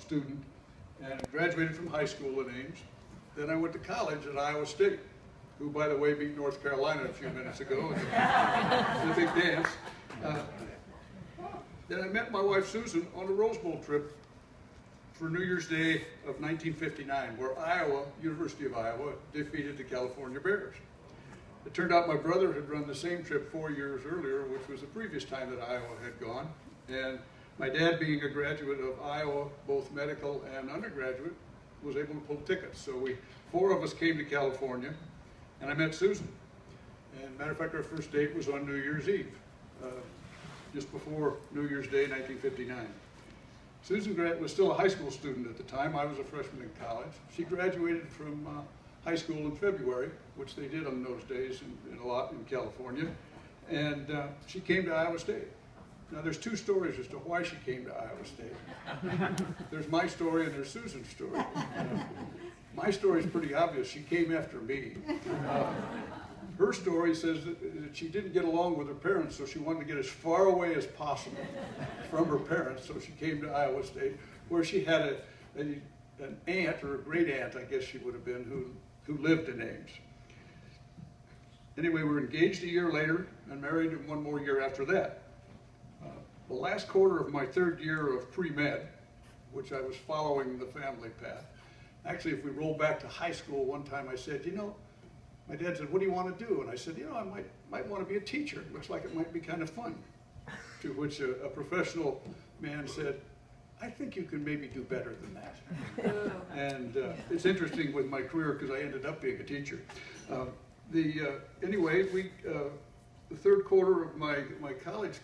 student and graduated from high school in Ames. Then I went to college at Iowa State, who, by the way, beat North Carolina a few minutes ago in the big dance. Then I met my wife Susan on a Rose Bowl trip for New Year's Day of 1959, where University of Iowa, defeated the California Bears. It turned out my brother had run the same trip 4 years earlier, which was the previous time that Iowa had gone. And my dad, being a graduate of Iowa, both medical and undergraduate, was able to pull tickets. So four of us came to California, and I met Susan. And matter of fact, our first date was on New Year's Eve, just before New Year's Day, 1959. Susan was still a high school student at the time. I was a freshman in college. She graduated from high school in February, which they did on those days in a lot in California. And she came to Iowa State. Now there's two stories as to why she came to Iowa State. There's my story and there's Susan's story. My story is pretty obvious. She came after me. Her story says that she didn't get along with her parents, so she wanted to get as far away as possible from her parents. So she came to Iowa State, where she had an aunt, or a great aunt, I guess she would have been, who lived in Ames. Anyway, we were engaged a year later and married one more year after that. The last quarter of my third year of pre-med, which I was following the family path. Actually, if we roll back to high school, one time I said, you know, my dad said, what do you want to do? And I said, you know, I might want to be a teacher. It looks like it might be kind of fun. To which a professional man said, I think you can maybe do better than that. And it's interesting with my career because I ended up being a teacher. Anyway, the third quarter of my college